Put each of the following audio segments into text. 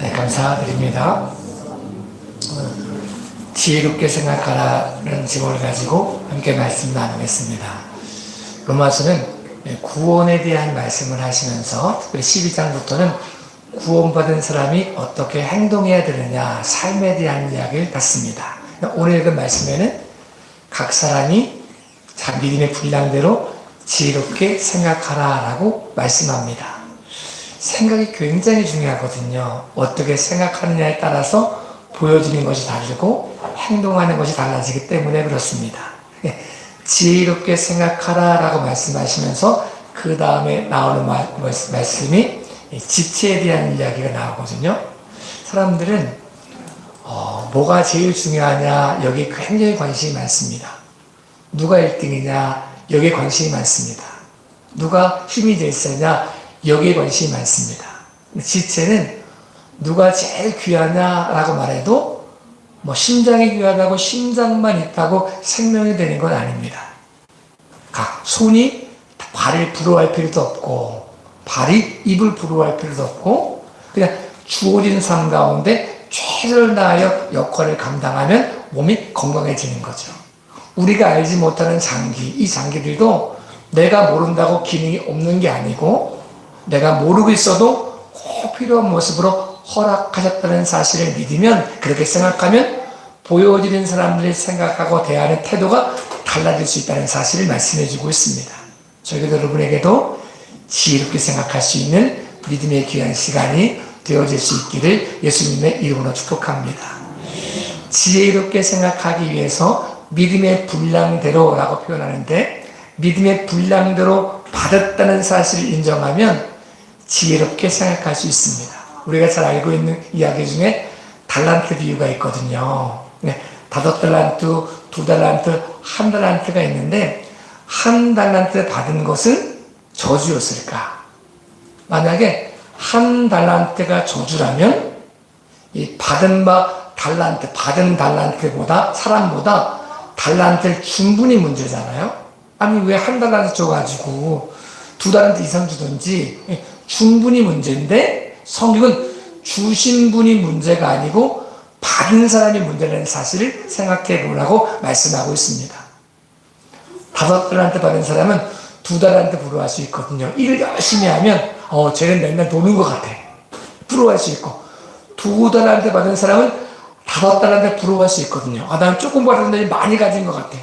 네, 감사드립니다. 지혜롭게 생각하라는 제목을 가지고 함께 말씀 나누겠습니다. 로마서는 구원에 대한 말씀을 하시면서 특별히 12장부터는 구원받은 사람이 어떻게 행동해야 되느냐, 삶에 대한 이야기를 갖습니다. 오늘 읽은 말씀에는 각 사람이 자 믿음의 분량대로 지혜롭게 생각하라라고 말씀합니다. 생각이 굉장히 중요하거든요. 어떻게 생각하느냐에 따라서 보여지는 것이 다르고 행동하는 것이 달라지기 때문에 그렇습니다. 지혜롭게 생각하라라고 말씀하시면서 그 다음에 나오는 말씀이 지체에 대한 이야기가 나오거든요. 사람들은 뭐가 제일 중요하냐 여기에 굉장히 관심이 많습니다. 누가 1등이냐 여기에 관심이 많습니다. 누가 힘이 제일 세냐 여기에 관심이 많습니다. 지체는 누가 제일 귀하냐라고 말해도 심장이 귀하다고 심장만 있다고 생명이 되는 건 아닙니다. 손이 발을 부러워할 필요도 없고 발이 입을 부러워할 필요도 없고 그냥 주어진 삶 가운데 최선을 다하여 역할을 감당하면 몸이 건강해지는 거죠. 우리가 알지 못하는 장기, 이 장기들도 내가 모른다고 기능이 없는 게 아니고 내가 모르고 있어도 꼭 필요한 모습으로 허락하셨다는 사실을 믿으면, 그렇게 생각하면 보여지는 사람들이 생각하고 대하는 태도가 달라질 수 있다는 사실을 말씀해 주고 있습니다. 저희도 여러분에게도 지혜롭게 생각할 수 있는 믿음의 귀한 시간이 되어질 수 있기를 예수님의 이름으로 축복합니다. 지혜롭게 생각하기 위해서 믿음의 분량대로라고 표현하는데, 믿음의 분량대로 받았다는 사실을 인정하면 지혜롭게 생각할 수 있습니다. 우리가 잘 알고 있는 이야기 중에 달란트 비유가 있거든요. 5달란트, 2달란트, 1달란트가 있는데 1달란트 받은 것은 저주였을까? 만약에 1달란트가 저주라면 이 받은 달란트보다 사람보다 달란트를 충분히 문제잖아요. 아니 왜 1달란트 줘가지고 2달란트 이상 주든지 충분히 문제인데, 성경은 주신 분이 문제가 아니고 받은 사람이 문제라는 사실을 생각해 보라고 말씀하고 있습니다. 5달란트 받은 사람은 2달란트 부러워할 수 있거든요. 일을 열심히 하면 쟤는 맨날 노는 것 같아 부러워할 수 있고, 2달란트 받은 사람은 5달란트 부러워할 수 있거든요. 난 조금 받았는데 많이 가진 것 같아.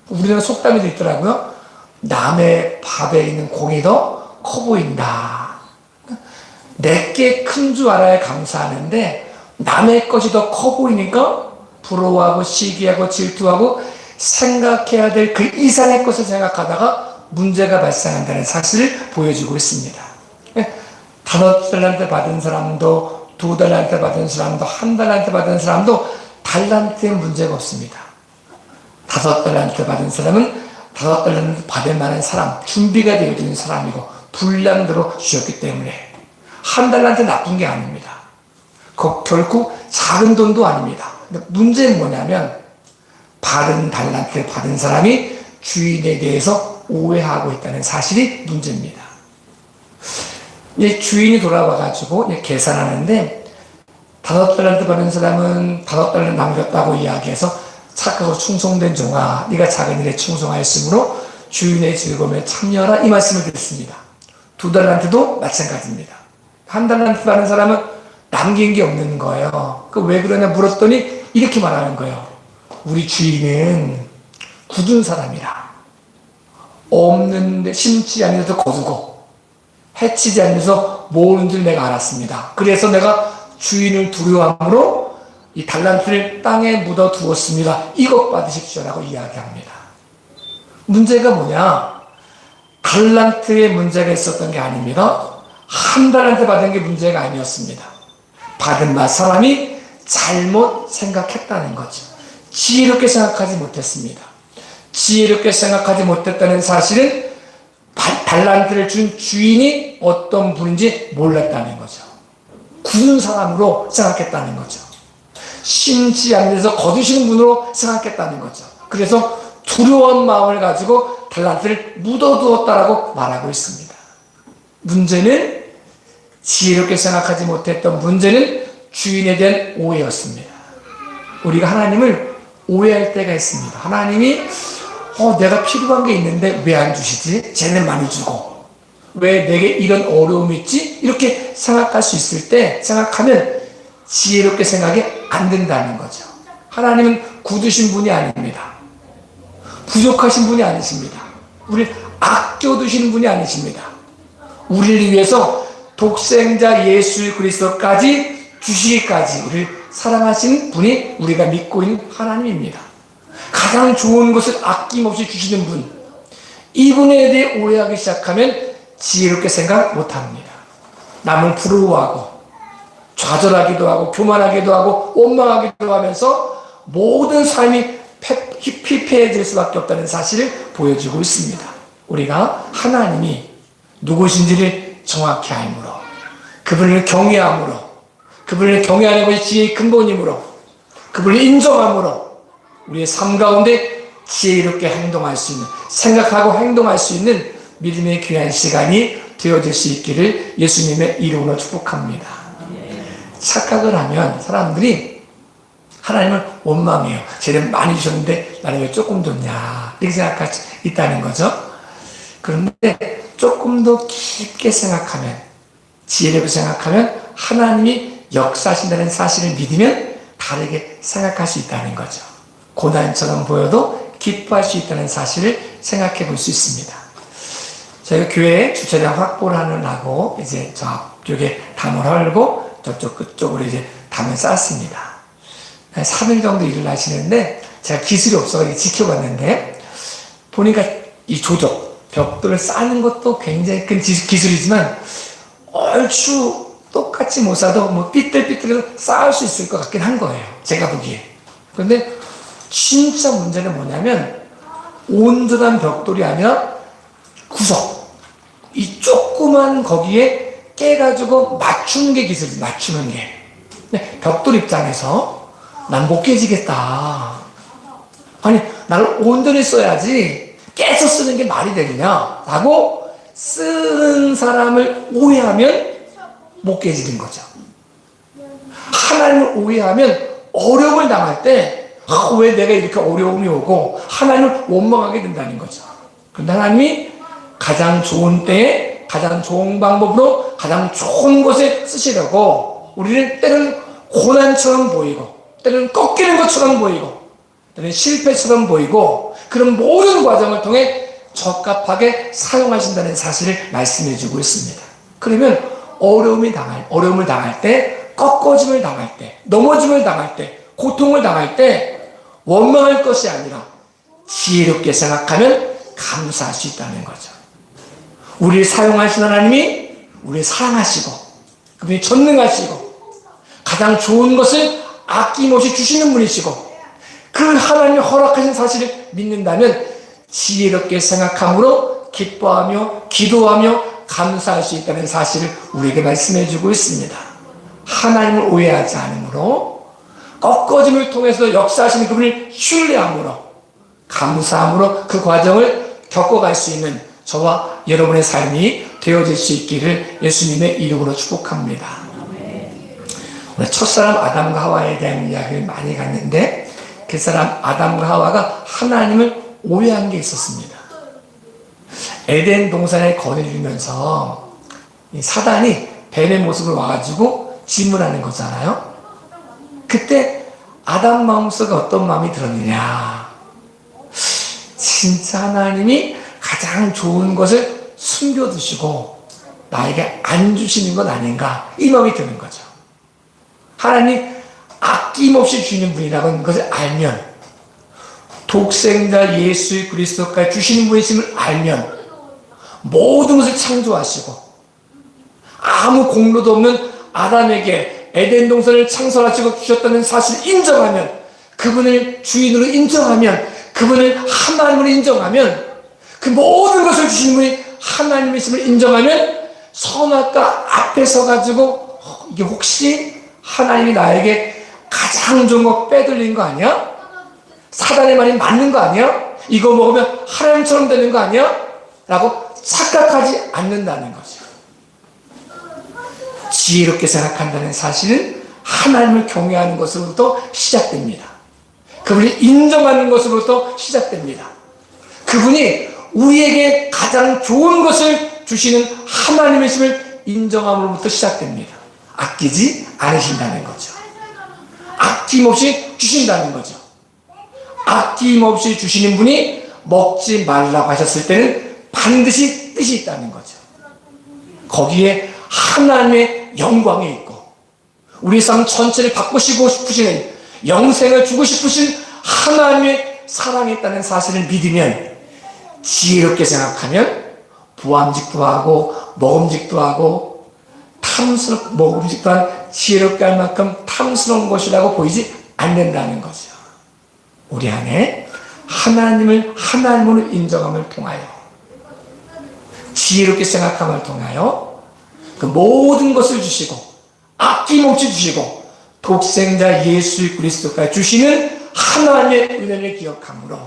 우리나라 속담에도 있더라고요. 남의 밥에 있는 공이 더 커 보인다. 내게 큰 줄 알아야 감사하는데 남의 것이 더 커 보이니까 부러워하고 시기하고 질투하고 생각해야 될 그 이상의 것을 생각하다가 문제가 발생한다는 사실을 보여주고 있습니다. 5달란트 받은 사람도 2달란트 받은 사람도 1달란트 받은 사람도 달란트에 문제가 없습니다. 5달란트 받은 사람은 5달란트 받을 만한 사람, 준비가 되어 있는 사람이고 분량대로 주셨기 때문에 1달란트 나쁜 게 아닙니다. 결코 작은 돈도 아닙니다. 근데 문제는 뭐냐면 받은 달란트를 받은 사람이 주인에 대해서 오해하고 있다는 사실이 문제입니다. 주인이 돌아와가지고 계산하는데 5달란트 받은 사람은 5달란트 남겼다고 이야기해서 착하고 충성된 종아, 네가 작은 일에 충성하였으므로 주인의 즐거움에 참여하라, 이 말씀을 드렸습니다. 2달란트도 마찬가지입니다. 1달란트 받은 사람은 남긴 게 없는 거예요. 왜 그러냐 물었더니 이렇게 말하는 거예요. 우리 주인은 굳은 사람이라, 없는데 심지 않는 데서 거두고 해치지 않는 데서 모으는 줄 내가 알았습니다. 그래서 내가 주인을 두려워함으로 이 달란트를 땅에 묻어 두었습니다. 이것 받으십시오라고 이야기합니다. 문제가 뭐냐? 달란트에 문제가 있었던 게 아닙니다. 1달란트 받은 게 문제가 아니었습니다. 받은 사람이 잘못 생각했다는 거죠. 지혜롭게 생각하지 못했습니다. 지혜롭게 생각하지 못했다는 사실은 달란트를 준 주인이 어떤 분인지 몰랐다는 거죠. 굳은 사람으로 생각했다는 거죠. 심지 않는 데서 거두시는 분으로 생각했다는 거죠. 그래서 두려운 마음을 가지고 달란트를 묻어두었다라고 말하고 있습니다. 문제는 지혜롭게 생각하지 못했던 문제는 주인에 대한 오해였습니다. 우리가 하나님을 오해할 때가 있습니다. 하나님이 내가 필요한 게 있는데 왜 안 주시지? 쟤는 많이 주고 왜 내게 이런 어려움이 있지? 이렇게 생각할 수 있을 때 생각하면 지혜롭게 생각이 안 된다는 거죠. 하나님은 굳으신 분이 아닙니다. 부족하신 분이 아니십니다. 우리를 아껴두시는 분이 아니십니다. 우리를 위해서 독생자 예수 그리스도까지 주시기까지 우리를 사랑하시는 분이 우리가 믿고 있는 하나님입니다. 가장 좋은 것을 아낌없이 주시는 분, 이분에 대해 오해하기 시작하면 지혜롭게 생각 못합니다. 남을 부러워하고 좌절하기도 하고 교만하기도 하고 원망하기도 하면서 모든 삶이 피폐해질 수밖에 없다는 사실을 보여주고 있습니다. 우리가 하나님이 누구신지를 정확히 알므로, 그분을 경외함으로, 그분을 경외하는 것이 지혜의 근본이므로, 그분을 인정함으로 우리의 삶 가운데 지혜롭게 행동할 수 있는, 생각하고 행동할 수 있는 믿음의 귀한 시간이 되어질 수 있기를 예수님의 이름으로 축복합니다. 착각을 하면 사람들이 하나님을 원망해요. 쟤는 많이 주셨는데 나는 왜 조금 줬냐, 이렇게 생각할 수 있다는 거죠. 그런데 조금 더 깊게 생각하면, 지혜롭게 생각하면 하나님이 역사하신다는 사실을 믿으면 다르게 생각할 수 있다는 거죠. 고난처럼 보여도 기뻐할 수 있다는 사실을 생각해 볼 수 있습니다. 저희가 교회에 주차장 확보를 하느라고 이제 저쪽에 담을 헐고 그쪽으로 이제 담을 쌓았습니다. 3일 정도 일을 하시는데 제가 기술이 없어서 지켜봤는데 보니까 이 조적, 벽돌을 쌓는 것도 굉장히 큰 기술이지만 얼추 똑같이 못 쌓아도 뭐 삐뚤삐뚤해도 쌓을 수 있을 것 같긴 한 거예요. 제가 보기에. 그런데 진짜 문제는 뭐냐면 온전한 벽돌이 아니라 구석, 이 조그만 거기에 깨가지고 맞추는 게 기술이지. 맞추는 게. 근데 벽돌 입장에서 난 못 깨지겠다. 아니 나를 온전히 써야지 깨서 쓰는 게 말이 되느냐 라고 쓰는 사람을 오해하면 못 깨지는 거죠. 하나님을 오해하면 어려움을 당할 때 왜 내가 이렇게 어려움이 오고 하나님을 원망하게 된다는 거죠. 그런데 하나님이 가장 좋은 때에 가장 좋은 방법으로 가장 좋은 곳에 쓰시려고 우리는 때는 고난처럼 보이고 때는 꺾이는 것처럼 보이고 때는 실패처럼 보이고 그런 모든 과정을 통해 적합하게 사용하신다는 사실을 말씀해 주고 있습니다. 그러면 어려움을 당할 때, 꺾어짐을 당할 때, 넘어짐을 당할 때, 고통을 당할 때 원망할 것이 아니라 지혜롭게 생각하면 감사할 수 있다는 거죠. 우리를 사용하신 하나님이 우리를 사랑하시고 그분이 전능하시고 가장 좋은 것을 아낌없이 주시는 분이시고 그 하나님이 허락하신 사실을 믿는다면 지혜롭게 생각함으로 기뻐하며 기도하며 감사할 수 있다는 사실을 우리에게 말씀해 주고 있습니다. 하나님을 오해하지 않으므로 꺾어짐을 통해서 역사하시는 그분을 신뢰함으로 감사함으로 그 과정을 겪어갈 수 있는 저와 여러분의 삶이 되어질 수 있기를 예수님의 이름으로 축복합니다. 오늘 첫사람 아담과 하와에 대한 이야기를 많이 갔는데 그 사람 아담과 하와가 하나님을 오해한 게 있었습니다. 에덴 동산에 거느리면서 사단이 뱀의 모습으로 와가지고 질문하는 거잖아요. 그때 아담 마음속에 어떤 마음이 들었느냐. 진짜 하나님이 가장 좋은 것을 숨겨두시고 나에게 안 주시는 건 아닌가, 이 마음이 드는 거죠. 하나님 아낌없이 주시는 분이라는 것을 알면, 독생자 예수 그리스도까지 주시는 분이심을 알면 모든 것을 창조하시고 아무 공로도 없는 아담에게 에덴 동산을 창설하시고 주셨다는 사실을 인정하면, 그분을 주인으로 인정하면, 그분을 하나님으로 인정하면, 그 모든 것을 주신 분이 하나님이심을 인정하면 선악과 앞에 서가지고 이게 혹시 하나님이 나에게 가장 좋은 거 빼돌린 거 아니야? 사단의 말이 맞는 거 아니야? 이거 먹으면 하나님처럼 되는 거 아니야? 라고 착각하지 않는다는 거죠. 지혜롭게 생각한다는 사실은 하나님을 경외하는 것으로부터 시작됩니다. 그분이 인정하는 것으로부터 시작됩니다. 그분이 우리에게 가장 좋은 것을 주시는 하나님이심을 인정함으로부터 시작됩니다. 아끼지 않으신다는 거죠. 아낌없이 주신다는 거죠. 아낌없이 주시는 분이 먹지 말라고 하셨을 때는 반드시 뜻이 있다는 거죠. 거기에 하나님의 영광이 있고 우리 삶 전체를 바꾸시고 싶으시는, 영생을 주고 싶으신 하나님의 사랑이 있다는 사실을 믿으면, 지혜롭게 생각하면 부함직도 하고 먹음직도 하고 먹음직 또한 지혜롭게 할 만큼 탐스러운 것이라고 보이지 않는다는 거죠. 우리 안에 하나님을 하나님으로 인정함을 통하여, 지혜롭게 생각함을 통하여 그 모든 것을 주시고 아낌없이 주시고 독생자 예수 그리스도까지 주시는 하나님의 은혜를 기억함으로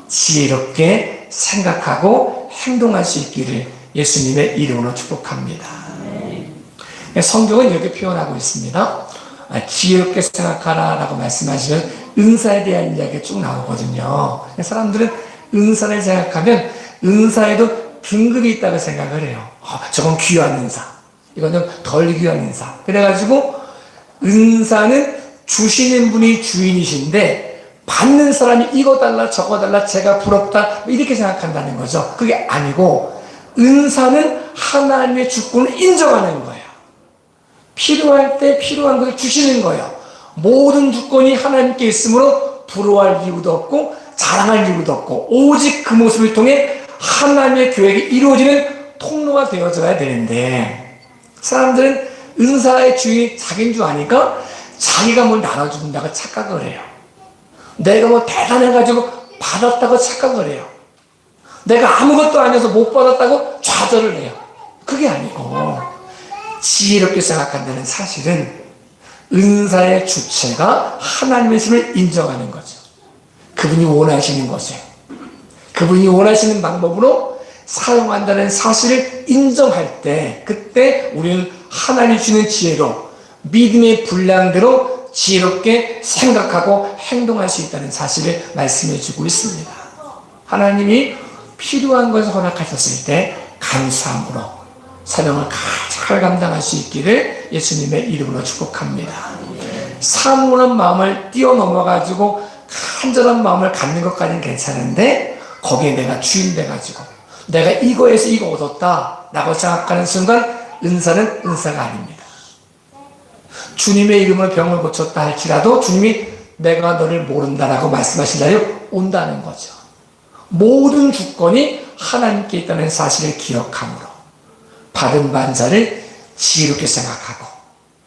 지혜롭게 생각하고 행동할 수 있기를 예수님의 이름으로 축복합니다. 성경은 이렇게 표현하고 있습니다. 지혜롭게 생각하라 라고 말씀하시면 은사에 대한 이야기가 쭉 나오거든요. 사람들은 은사를 생각하면 은사에도 등급이 있다고 생각을 해요. 저건 귀한 은사, 이거는 덜 귀한 은사. 그래가지고 은사는 주시는 분이 주인이신데 받는 사람이 이거 달라 저거 달라 제가 부럽다 이렇게 생각한다는 거죠. 그게 아니고 은사는 하나님의 주권을 인정하는 거예요. 필요할 때 필요한 것을 주시는 거예요. 모든 주권이 하나님께 있으므로 부러워할 이유도 없고 자랑할 이유도 없고 오직 그 모습을 통해 하나님의 계획이 이루어지는 통로가 되어져야 되는데, 사람들은 은사의 주인이 자기인 줄 아니까 자기가 뭘 나눠준다고 착각을 해요. 내가 뭐 대단해가지고 받았다고 착각을 해요. 내가 아무것도 아니어서 못 받았다고 좌절을 해요. 그게 아니고 지혜롭게 생각한다는 사실은 은사의 주체가 하나님이심을 인정하는 거죠. 그분이 원하시는 것을, 그분이 원하시는 방법으로 사용한다는 사실을 인정할 때, 그때 우리는 하나님이 주는 지혜로 믿음의 분량대로 지혜롭게 생각하고 행동할 수 있다는 사실을 말씀해 주고 있습니다. 하나님이 필요한 것을 허락하셨을 때 감사함으로 사명을 잘 감당할 수 있기를 예수님의 이름으로 축복합니다. 사모하는 마음을 뛰어넘어가지고 간절한 마음을 갖는 것까지는 괜찮은데 거기에 내가 주인 돼가지고 내가 이거에서 이거 얻었다 라고 생각하는 순간 은사는 은사가 아닙니다. 주님의 이름으로 병을 고쳤다 할지라도 주님이 내가 너를 모른다라고 말씀하신 날이 온다는 거죠. 모든 주권이 하나님께 있다는 사실을 기억함으로 받은 반자를 지혜롭게 생각하고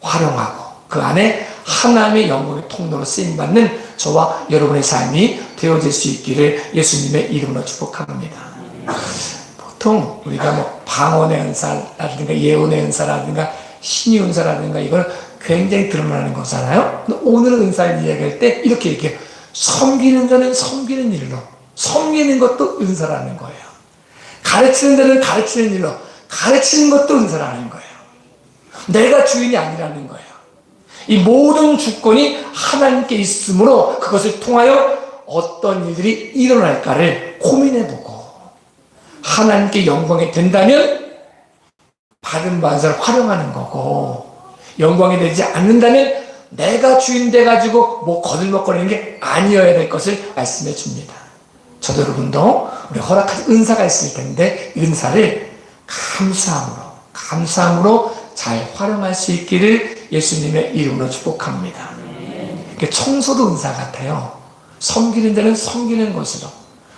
활용하고 그 안에 하나님의 영광의 통로로 쓰임받는 저와 여러분의 삶이 되어질 수 있기를 예수님의 이름으로 축복합니다. 보통 우리가 뭐 방언의 은사라든가 예언의 은사라든가 신의 은사라든가 이걸 굉장히 드러나는 거잖아요. 오늘 은사를 이야기할 때 이렇게 얘기해요. 섬기는 자는 섬기는 일로, 섬기는 것도 은사라는 거예요. 가르치는 자는 가르치는 일로, 가르치는 것도 은사라는 거예요. 내가 주인이 아니라는 거예요. 이 모든 주권이 하나님께 있으므로 그것을 통하여 어떤 일들이 일어날까를 고민해보고 하나님께 영광이 된다면 받은 반사를 활용하는 거고, 영광이 되지 않는다면 내가 주인 돼가지고 뭐 거들먹거리는 게 아니어야 될 것을 말씀해 줍니다. 저도 여러분도 우리 허락한 은사가 있을 텐데 은사를 감사함으로 잘 활용할 수 있기를 예수님의 이름으로 축복합니다. 청소도 은사 같아요. 섬기는 자는 섬기는 것으로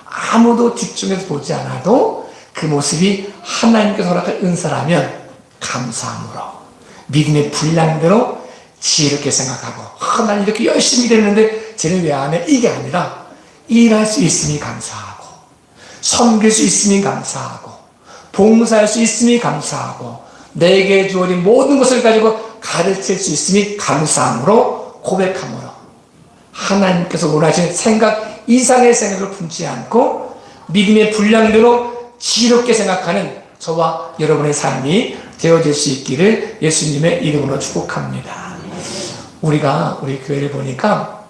아무도 집중해서 보지 않아도 그 모습이 하나님께서 허락한 은사라면 감사함으로 믿음의 분량대로 지혜롭게 생각하고 난 이렇게 열심히 됐는데 쟤는 왜 안 해? 이게 아니라 일할 수 있으니 감사하고 섬길 수 있으니 감사하고 봉사할 수 있으니 감사하고 내게 주어진 모든 것을 가지고 가르칠 수 있으니 감사함으로 고백함으로 하나님께서 원하시는 생각 이상의 생각을 품지 않고 믿음의 분량대로 지혜롭게 생각하는 저와 여러분의 삶이 되어질 수 있기를 예수님의 이름으로 축복합니다. 우리가 우리 교회를 보니까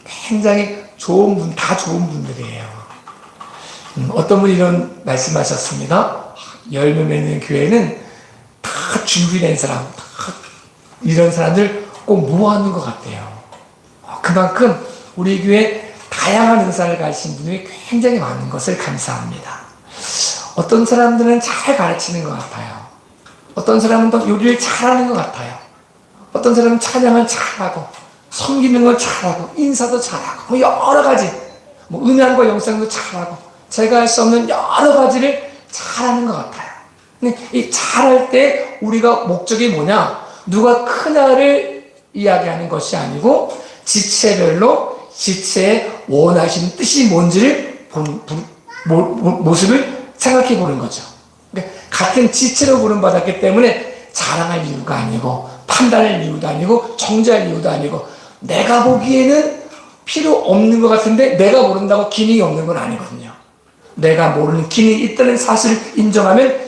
굉장히 좋은 분, 다 좋은 분들이에요. 어떤 분이 이런 말씀하셨습니다. 열매 맺는 교회는 다 준비된 사람, 다 이런 사람들 꼭 모아놓은 것 같아요. 그만큼 우리 교회 다양한 은사를 가지신 분들이 굉장히 많은 것을 감사합니다. 어떤 사람들은 잘 가르치는 것 같아요. 어떤 사람은 또 요리를 잘하는 것 같아요. 어떤 사람은 찬양을 잘하고 섬기는 걸 잘하고 인사도 잘하고 여러 가지 음향과 영상도 잘하고 제가 할 수 없는 여러 가지를 잘하는 것 같아요. 근데 이 잘할 때 우리가 목적이 뭐냐? 누가 크냐를 이야기하는 것이 아니고 지체별로 지체의 원하시는 뜻이 뭔지를 모습을 생각해 보는 거죠. 그러니까 같은 지체로 부름받았기 때문에 자랑할 이유가 아니고 판단할 이유도 아니고 정죄할 이유도 아니고 내가 보기에는 필요 없는 것 같은데 내가 모른다고 기능이 없는 건 아니거든요. 내가 모르는 기능이 있다는 사실을 인정하면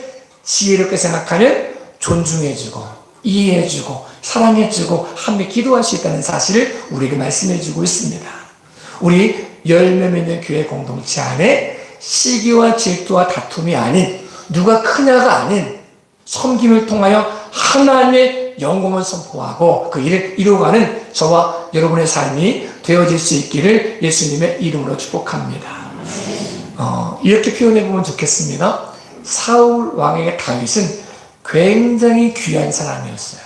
지혜롭게 생각하면 존중해주고 이해해주고 사랑해주고 함께 기도할 수 있다는 사실을 우리에게 말씀해주고 있습니다. 우리 열매 맺는 교회 공동체 안에 시기와 질투와 다툼이 아닌 누가 크냐가 아닌 섬김을 통하여 하나님의 영광을 선포하고 그 일을 이루어가는 저와 여러분의 삶이 되어질 수 있기를 예수님의 이름으로 축복합니다. 이렇게 표현해보면 좋겠습니다. 사울 왕에게 다윗은 굉장히 귀한 사람이었어요.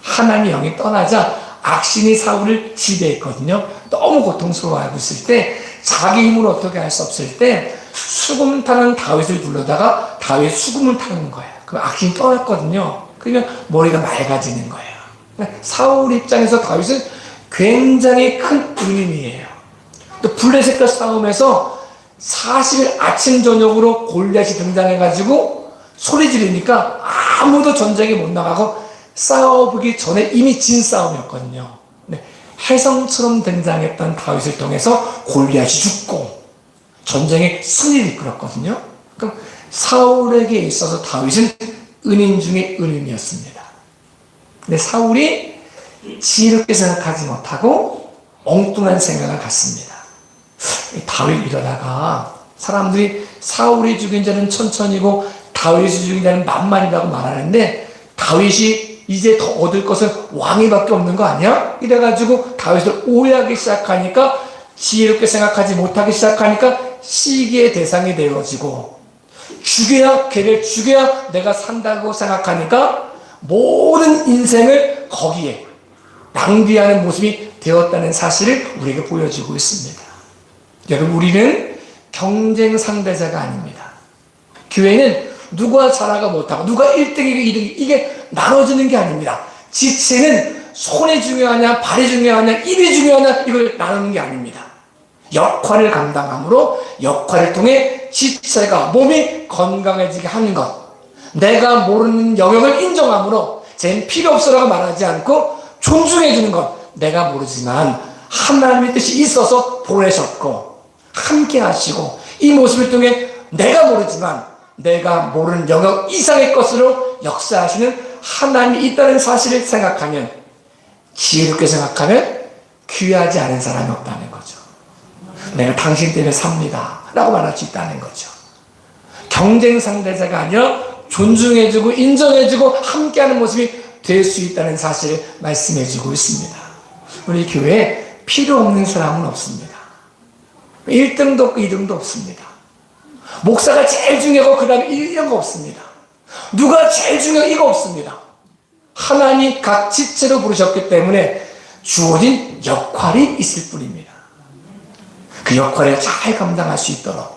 하나님의 영이 떠나자 악신이 사울을 지배했거든요. 너무 고통스러워하고 있을 때 자기 힘으로 어떻게 할 수 없을 때 수금 타는 다윗을 불러다가 다윗 수금을 타는 거예요. 그럼 악신이 떠났거든요. 그러면 머리가 맑아지는 거예요. 사울 입장에서 다윗은 굉장히 큰 은인이에요. 또 블레셋과 싸움에서 40일 아침 저녁으로 골리앗이 등장해가지고 소리 지르니까 아무도 전쟁에 못 나가고 싸워보기 전에 이미 진 싸움이었거든요. 혜성처럼 등장했던 다윗을 통해서 골리앗이 죽고 전쟁에 승리를 이끌었거든요. 그럼 사울에게 있어서 다윗은 은인 중에 은인이었습니다. 근데 사울이 지혜롭게 생각하지 못하고 엉뚱한 생각을 갖습니다. 다윗 이러다가 사람들이 사울이 죽인 자는 천천히고 다윗이 죽인 자는 만만이라고 말하는데 다윗이 이제 더 얻을 것은 왕위밖에 없는 거 아니야? 이래가지고 다윗을 오해하기 시작하니까 지혜롭게 생각하지 못하기 시작하니까 시기의 대상이 되어지고 죽여야 걔를 죽여야 내가 산다고 생각하니까 모든 인생을 거기에 낭비하는 모습이 되었다는 사실을 우리에게 보여주고 있습니다. 여러분 우리는 경쟁 상대자가 아닙니다. 교회는 누가 잘하고 못하고 누가 1등이고 2등이고 이게 나눠지는 게 아닙니다. 지체는 손이 중요하냐 발이 중요하냐 입이 중요하냐 이걸 나누는 게 아닙니다. 역할을 감당함으로 역할을 통해 지체가 몸이 건강해지게 하는 것 내가 모르는 영역을 인정함으로 쟨 필요 없어라고 말하지 않고 존중해 주는 것 내가 모르지만 하나님의 뜻이 있어서 보내셨고 함께 하시고 이 모습을 통해 내가 모르지만 내가 모르는 영역 이상의 것으로 역사하시는 하나님이 있다는 사실을 생각하면 지혜롭게 생각하면 귀하지 않은 사람이 없다는 거죠. 내가 당신 때문에 삽니다 라고 말할 수 있다는 거죠. 경쟁 상대자가 아니라 존중해주고 인정해주고 함께하는 모습이 될 수 있다는 사실을 말씀해주고 있습니다. 우리 교회에 필요 없는 사람은 없습니다. 1등도 없고 2등도 없습니다. 목사가 제일 중요하고 그 다음에 이런 거 없습니다. 누가 제일 중요하고 이거 없습니다. 하나님 각 지체로 부르셨기 때문에 주어진 역할이 있을 뿐입니다. 그 역할을 잘 감당할 수 있도록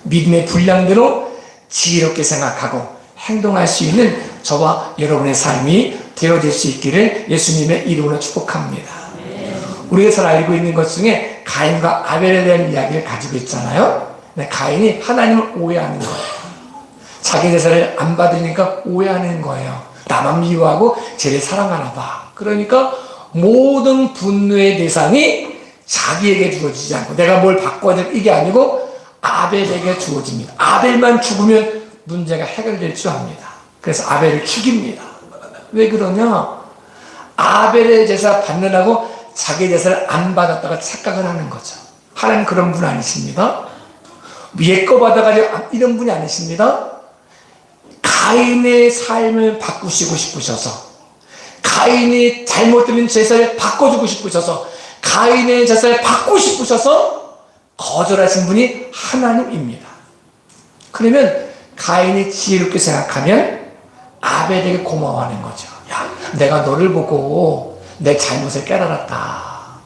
믿음의 분량대로 지혜롭게 생각하고 행동할 수 있는 저와 여러분의 삶이 되어질 수 있기를 예수님의 이름으로 축복합니다. 우리가 잘 알고 있는 것 중에 가인과 아벨에 대한 이야기를 가지고 있잖아요. 근데 가인이 하나님을 오해하는 거예요. 자기 제사를 안 받으니까 오해하는 거예요. 나만 미워하고 쟤를 사랑하나 봐. 그러니까 모든 분노의 대상이 자기에게 주어지지 않고 내가 뭘 바꿔야 될 이게 아니고 아벨에게 주어집니다. 아벨만 죽으면 문제가 해결될 줄 압니다. 그래서 아벨을 죽입니다. 왜 그러냐? 아벨의 제사 받느라고 자기 제사를 안 받았다가 착각을 하는 거죠. 하나님 그런 분 아니십니다. 옛 거 받아가지고 이런 분이 아니십니다. 가인의 삶을 바꾸시고 싶으셔서, 가인이 잘못되면 제사를 바꿔주고 싶으셔서, 가인의 제사를 바꾸고 싶으셔서 거절하신 분이 하나님입니다. 그러면 가인이 지혜롭게 생각하면 아벨에게 고마워하는 거죠. 야, 내가 너를 보고 내 잘못을 깨달았다.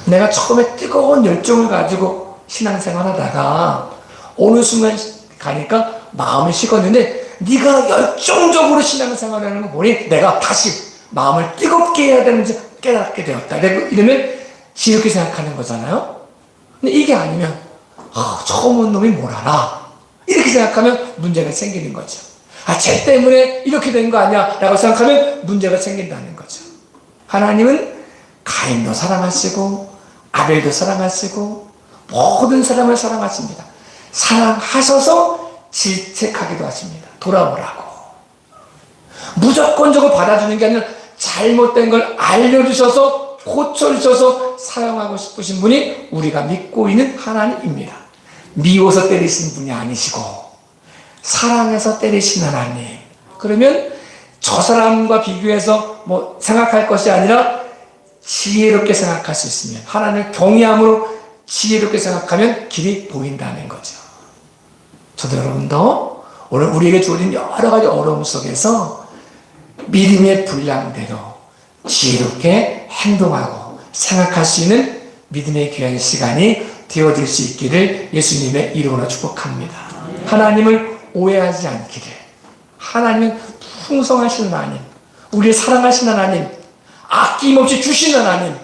내가 처음에 뜨거운 열정을 가지고 신앙생활 하다가 어느 순간 가니까 마음이 식었는데 네가 열정적으로 신앙생활을 하는 거 보니 내가 다시 마음을 뜨겁게 해야 되는지 깨닫게 되었다. 이러면 지혜롭게 생각하는 거잖아요. 근데 이게 아니면 처음 온 놈이 뭘 알아. 이렇게 생각하면 문제가 생기는 거죠. 쟤 때문에 이렇게 된 거 아니야 라고 생각하면 문제가 생긴다는 거죠. 하나님은 가인도 사랑하시고 아벨도 사랑하시고 모든 사람을 사랑하십니다. 사랑하셔서 질책하기도 하십니다. 돌아오라고. 무조건적으로 받아주는 게 아니라 잘못된 걸 알려주셔서 고쳐주셔서 사용하고 싶으신 분이 우리가 믿고 있는 하나님입니다. 미워서 때리신 분이 아니시고 사랑해서 때리신 하나님. 그러면 저 사람과 비교해서 뭐 생각할 것이 아니라 지혜롭게 생각할 수 있으면, 하나님을 경외함으로 지혜롭게 생각하면 길이 보인다는 거죠. 저도 여러분도 오늘 우리에게 주어진 여러 가지 어려움 속에서 믿음의 분량대로 지혜롭게 행동하고 생각할 수 있는 믿음의 귀한 시간이 되어질 수 있기를 예수님의 이름으로 축복합니다. 하나님을 오해하지 않기를. 하나님은 풍성하신 하나님, 우리를 사랑하신 하나님, 아낌없이 주신 하나님,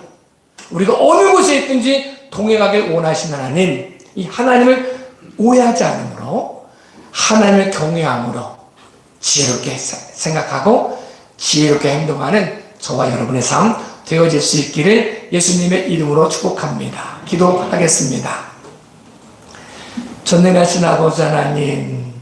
우리가 어느 곳에 있든지 동행하길 원하신 하나님, 이 하나님을 오해하지 않으므로 하나님을 경외함으로 지혜롭게 생각하고 지혜롭게 행동하는 저와 여러분의 삶 되어질 수 있기를 예수님의 이름으로 축복합니다. 기도하겠습니다. 전능하신 아버지 하나님,